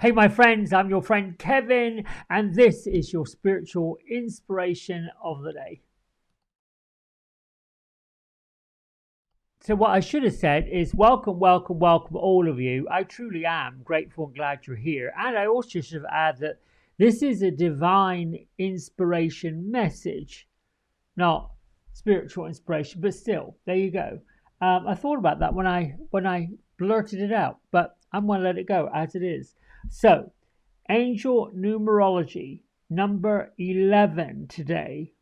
Hey, my friends, I'm your friend Kevin, and this is your spiritual inspiration of the day. So, what I should have said is welcome, welcome, welcome, all of you. I truly am grateful and glad you're here. And I also should have added that this is a divine inspiration message, not spiritual inspiration, but still, there you go. I thought about that when I blurted it out, but I'm going to let it go as it is. So, angel numerology number 11 today.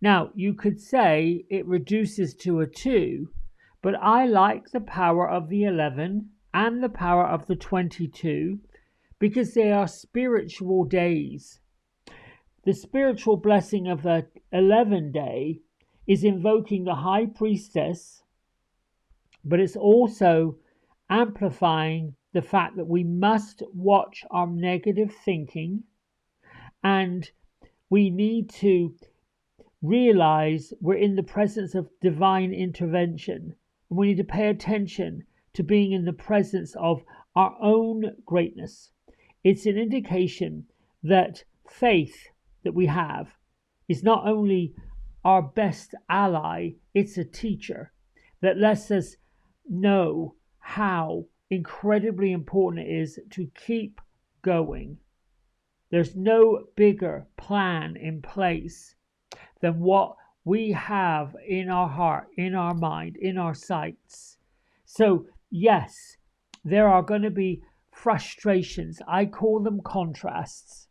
Now, you could say it reduces to a 2, but I like the power of the 11 and the power of the 22 because they are spiritual days. The spiritual blessing of the 11 day is invoking the high priestess, but it's also amplifying the fact that we must watch our negative thinking and we need to realize we're in the presence of divine intervention. And we need to pay attention to being in the presence of our own greatness. It's an indication that faith that we have is not only our best ally, it's a teacher that lets us know how incredibly important it is to keep going. There's no bigger plan in place than what we have in our heart, in our mind, in our sights. So, yes, there are going to be frustrations. I call them contrasts.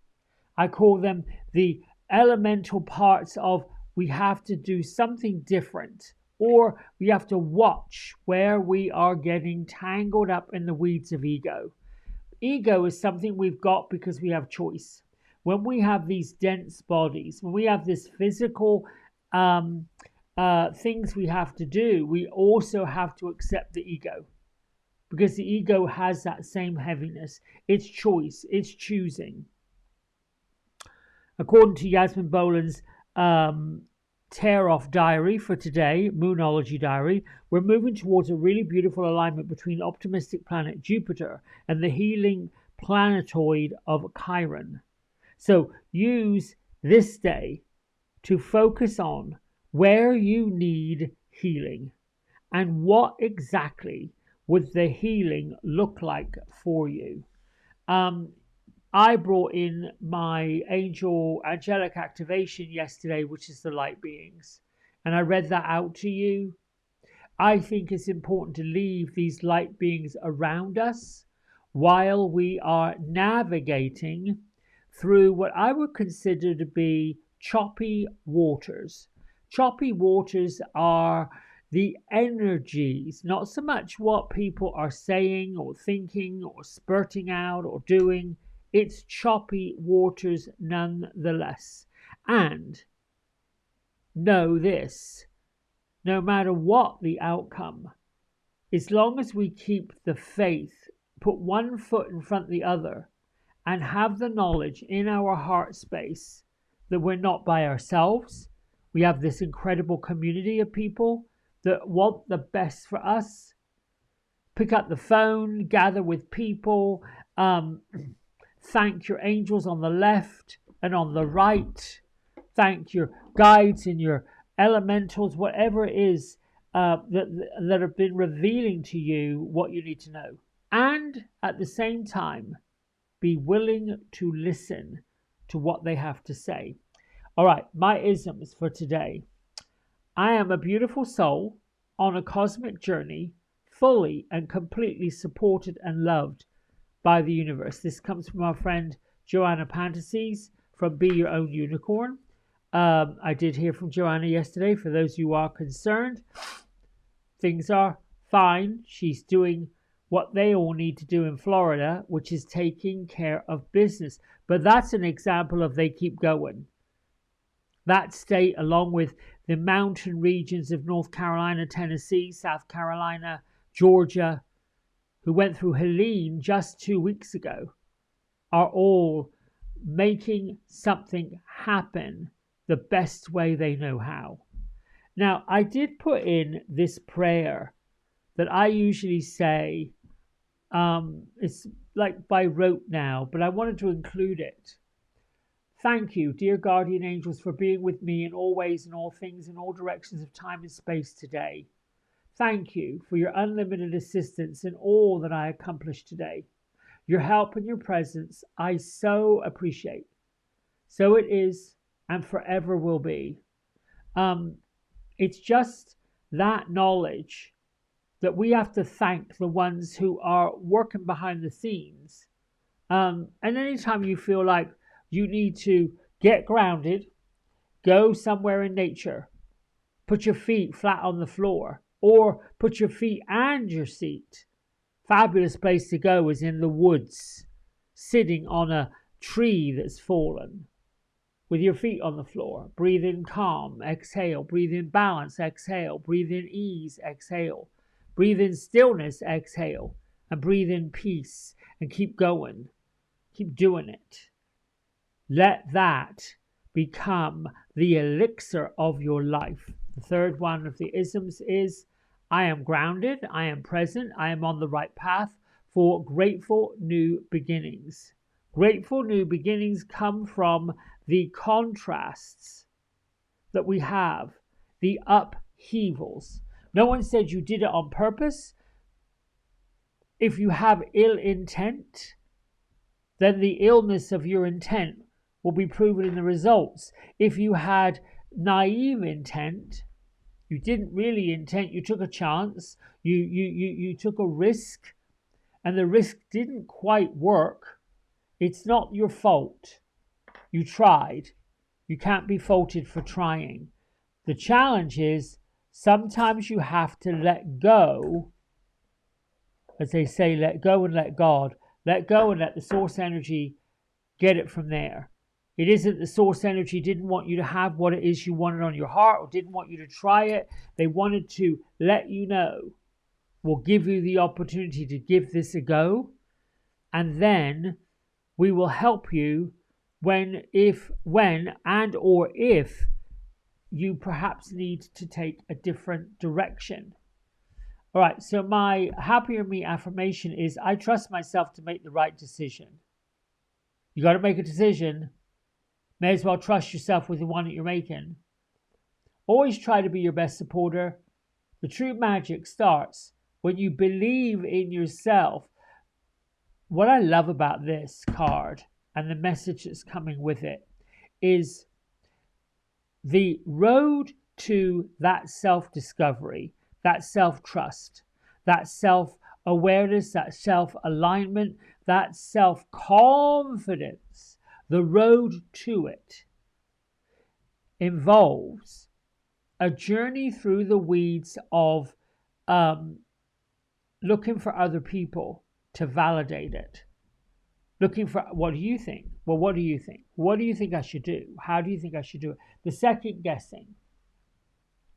I call them the elemental parts of we have to do something different, or we have to watch where we are getting tangled up in the weeds of ego. Ego is something we've got because we have choice. When we have these dense bodies, when we have this physical things we have to do, we also have to accept the ego because the ego has that same heaviness. It's choice, it's choosing. According to Yasmin Boland's tear off diary for today, Moonology diary, we're moving towards a really beautiful alignment between optimistic planet Jupiter and the healing planetoid of Chiron. So use this day to focus on where you need healing and what exactly would the healing look like for you. I brought in my angelic activation yesterday, which is the light beings, and I read that out to you. I think it's important to leave these light beings around us while we are navigating through what I would consider to be choppy waters. Choppy waters are the energies, not so much what people are saying or thinking or spurting out or doing. It's choppy waters nonetheless. And know this, no matter what the outcome, as long as we keep the faith, put one foot in front of the other, and have the knowledge in our heart space that we're not by ourselves, we have this incredible community of people that want the best for us. Pick up the phone, gather with people, thank your angels on the left and on the right. Thank your guides and your elementals, whatever it is that have been revealing to you what you need to know. And at the same time, be willing to listen to what they have to say. All right, my isms for today. I am a beautiful soul on a cosmic journey, fully and completely supported and loved by the universe. This comes from our friend Joanna Pantases from Be Your Own Unicorn. I did hear from Joanna yesterday. For those who are concerned, things are fine. She's doing what they all need to do in Florida, which is taking care of business. But that's an example of they keep going. That state, along with the mountain regions of North Carolina, Tennessee, South Carolina, Georgia, who went through Helene just 2 weeks ago, are all making something happen the best way they know how. Now, I did put in this prayer that I usually say It's like by rote now, but I wanted to include it. Thank you, dear guardian angels, for being with me in all ways and all things in all directions of time and space today. Thank you for your unlimited assistance in all that I accomplished today. Your help and your presence I so appreciate. So it is and forever will be. It's just that knowledge that we have to thank the ones who are working behind the scenes. And anytime you feel like you need to get grounded, go somewhere in nature, put your feet flat on the floor, or put your feet and your seat. Fabulous place to go is in the woods, sitting on a tree that's fallen, with your feet on the floor. Breathe in calm, exhale. Breathe in balance, exhale. Breathe in ease, exhale. Breathe in stillness, exhale. And breathe in peace. And keep going. Keep doing it. Let that become the elixir of your life. The third one of the isms is, I am grounded, I am present, I am on the right path for grateful new beginnings. Grateful new beginnings come from the contrasts that we have, the upheavals. No one said you did it on purpose. If you have ill intent, then the illness of your intent will be proven in the results. If you had naive intent, you didn't really intend, you took a chance, you took a risk, and the risk didn't quite work, it's not your fault. You tried. You can't be faulted for trying. The challenge is sometimes you have to let go. As they say, let go and let God. Let go and let the source energy get it from there. It isn't the source energy didn't want you to have what it is you wanted on your heart or didn't want you to try it. They wanted to let you know. We'll give you the opportunity to give this a go. And then we will help you when if you perhaps need to take a different direction. All right, so my happier me affirmation is, I trust myself to make the right decision. You got to make a decision. May as well trust yourself with the one that you're making. Always try to be your best supporter. The true magic starts when you believe in yourself. What I love about this card and the message that's coming with it is the road to that self-discovery, that self-trust, that self-awareness, that self-alignment, that self-confidence. The road to it involves a journey through the weeds of looking for other people to validate it. Looking for, what do you think? Well, what do you think? What do you think I should do? How do you think I should do it? The second guessing.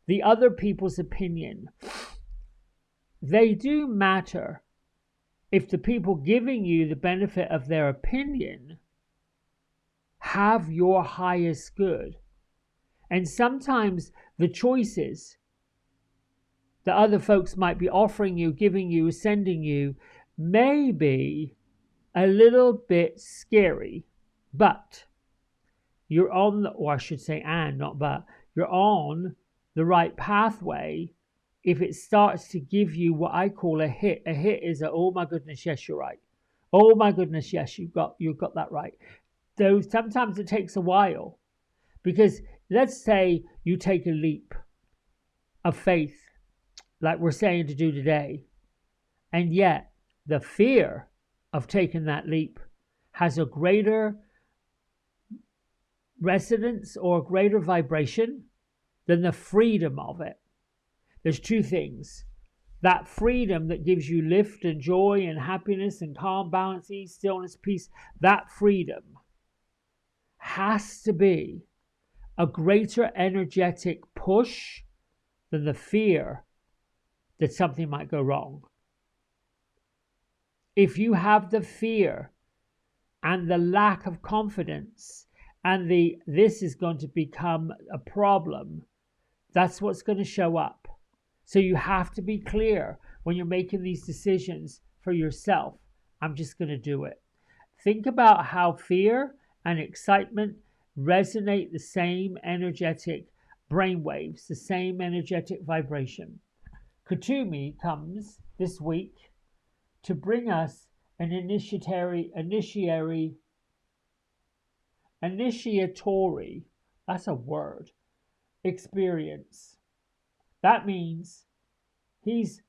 The other people's opinion. They do matter if the people giving you the benefit of their opinion have your highest good. And sometimes the choices that other folks might be offering you, giving you, sending you may be a little bit scary, but you're on, or I should say and, not but, you're on the right pathway if it starts to give you what I call a hit. A hit is a, oh my goodness, yes, you're right. Oh my goodness, yes, you've got that right. Though sometimes it takes a while, because let's say you take a leap of faith, like we're saying to do today, and yet the fear of taking that leap has a greater resonance or a greater vibration than the freedom of it. There's two things. That freedom that gives you lift and joy and happiness and calm, balance, ease, stillness, peace, that freedom has to be a greater energetic push than the fear that something might go wrong. If you have the fear and the lack of confidence and this is going to become a problem, that's what's going to show up. So you have to be clear when you're making these decisions for yourself. I'm just going to do it. Think about how fear and excitement resonate the same energetic brainwaves, the same energetic vibration. Katumi comes this week to bring us an initiatory, that's a word, experience. That means he's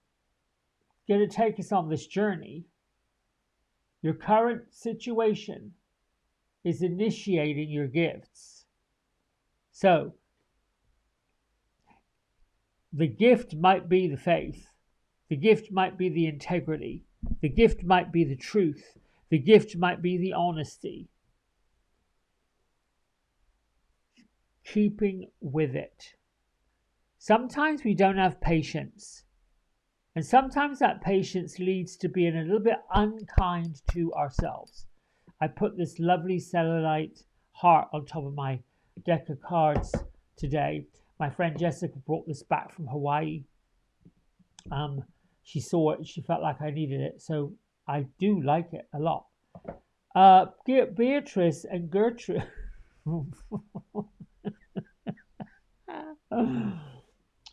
going to take us on this journey. Your current situation is initiating your gifts. So, the gift might be the faith. The gift might be the integrity. The gift might be the truth. The gift might be the honesty. Keeping with it. Sometimes we don't have patience. And sometimes that patience leads to being a little bit unkind to ourselves. I put this lovely cellulite heart on top of my deck of cards today. My friend Jessica brought this back from Hawaii. She saw it. She felt like I needed it. So I do like it a lot. Beatrice and Gertrude.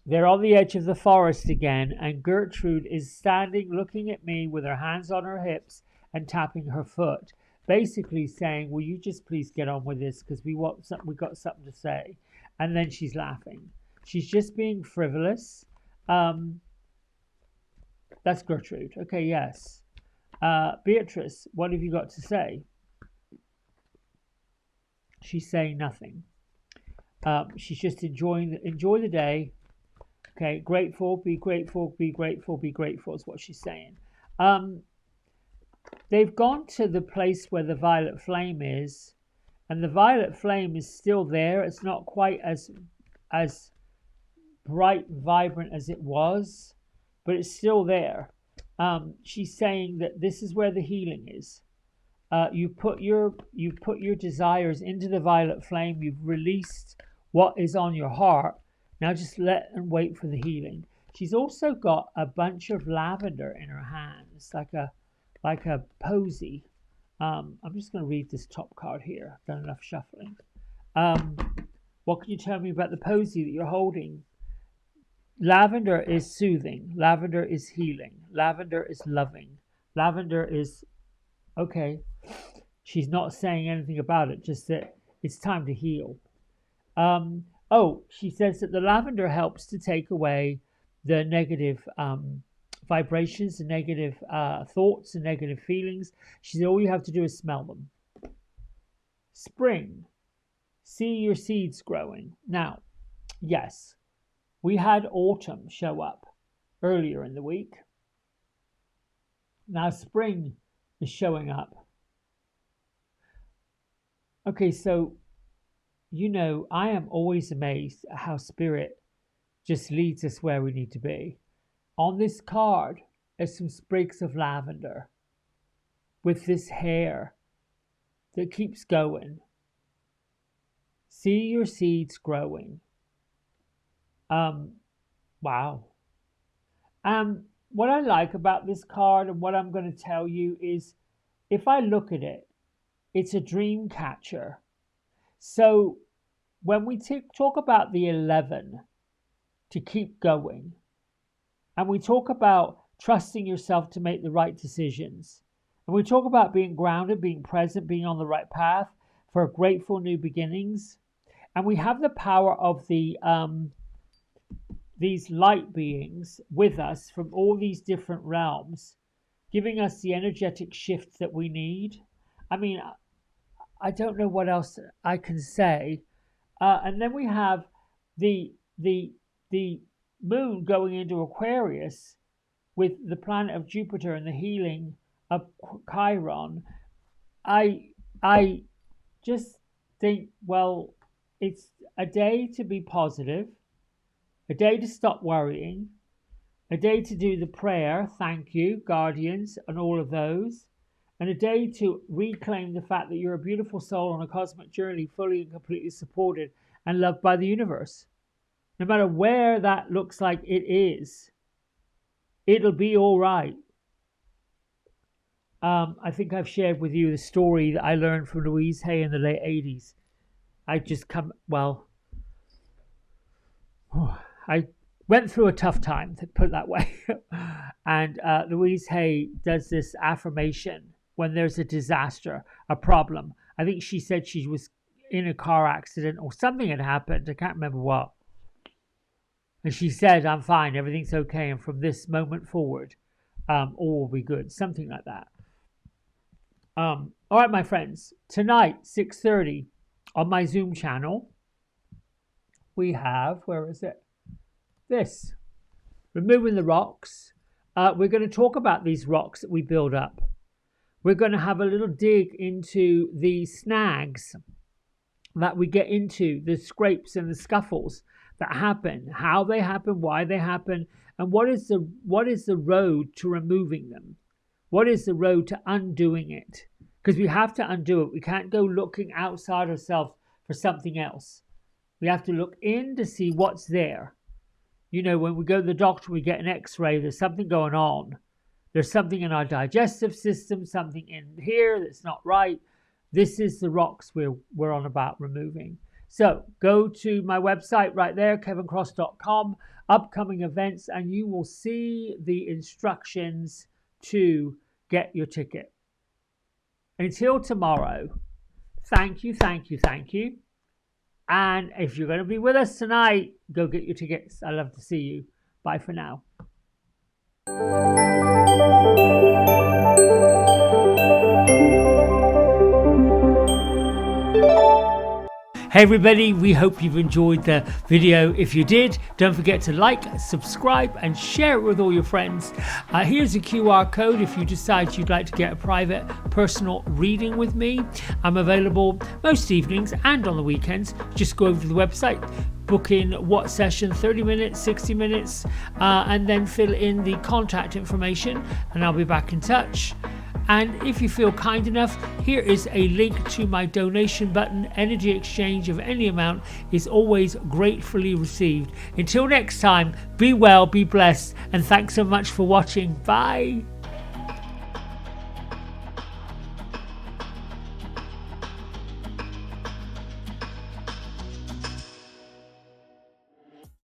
They're on the edge of the forest again, and Gertrude is standing looking at me with her hands on her hips and tapping her foot, basically saying, will you just please get on with this because we got something to say. And then she's laughing. She's just being frivolous. That's Gertrude. Okay, yes. Beatrice, what have you got to say? She's saying nothing. She's just enjoy the day. Okay, grateful, be grateful, be grateful, be grateful is what she's saying. They've gone to the place where the violet flame is, and the violet flame is still there. It's not quite as bright and vibrant as it was, but it's still there. She's saying that this is where the healing is. You put your desires into the violet flame. You've released what is on your heart. Now just let and wait for the healing. She's also got a bunch of lavender in her hands, like a posy. I'm just going to read this top card here. I've done enough shuffling. What can you tell me about the posy that you're holding? Lavender is soothing. Lavender is healing. Lavender is loving. Lavender is okay. She's not saying anything about it, just that it's time to heal. She says that the lavender helps to take away the negative vibrations, the negative thoughts, the negative feelings. She said all you have to do is smell them. Spring. See your seeds growing. Now, yes, we had autumn show up earlier in the week. Now spring is showing up. Okay, so I am always amazed at how spirit just leads us where we need to be. On this card is some sprigs of lavender with this hair that keeps going. See your seeds growing. Wow. What I like about this card and what I'm going to tell you is, if I look at it, it's a dream catcher. So when we talk about the 11 to keep going, and we talk about trusting yourself to make the right decisions, and we talk about being grounded, being present, being on the right path for grateful new beginnings, and we have the power of these light beings with us from all these different realms, giving us the energetic shift that we need. I mean, I don't know what else I can say. And then we have the moon going into Aquarius with the planet of Jupiter and the healing of Chiron. I just think, well, it's a day to be positive, a day to stop worrying, a day to do the prayer, thank you, guardians, and all of those, and a day to reclaim the fact that you're a beautiful soul on a cosmic journey, fully and completely supported and loved by the universe. No matter where that looks like it is, it'll be all right. I think I've shared with you the story that I learned from Louise Hay in the late 80s. I went through a tough time, to put it that way. And Louise Hay does this affirmation when there's a disaster, a problem. I think she said she was in a car accident or something had happened. I can't remember what. And she said, I'm fine, everything's okay. And from this moment forward, all will be good. Something like that. All right, my friends. Tonight, 6:30 on my Zoom channel, we have, where is it? This. Removing the rocks. We're going to talk about these rocks that we build up. We're going to have a little dig into the snags that we get into, the scrapes and the scuffles that happen, how they happen, why they happen, and what is the road to removing them? What is the road to undoing it? Because we have to undo it. We can't go looking outside ourselves for something else. We have to look in to see what's there. You know, when we go to the doctor, we get an x-ray, there's something going on. There's something in our digestive system, something in here that's not right. This is the rocks we're on about removing. So go to my website right there, kevincross.com, upcoming events, and you will see the instructions to get your ticket. Until tomorrow, thank you. And if you're going to be with us tonight, go get your tickets. I'd love to see you. Bye for now. Hey everybody, we hope you've enjoyed the video. If you did, don't forget to like, subscribe and share it with all your friends. Here's a QR code if you decide you'd like to get a private personal reading with me. I'm available most evenings and on the weekends. Just go over to the website, book in what session, 30 minutes, 60 minutes, and then fill in the contact information and I'll be back in touch. And if you feel kind enough, here is a link to my donation button. Energy exchange of any amount is always gratefully received. Until next time, be well, be blessed, and thanks so much for watching. Bye.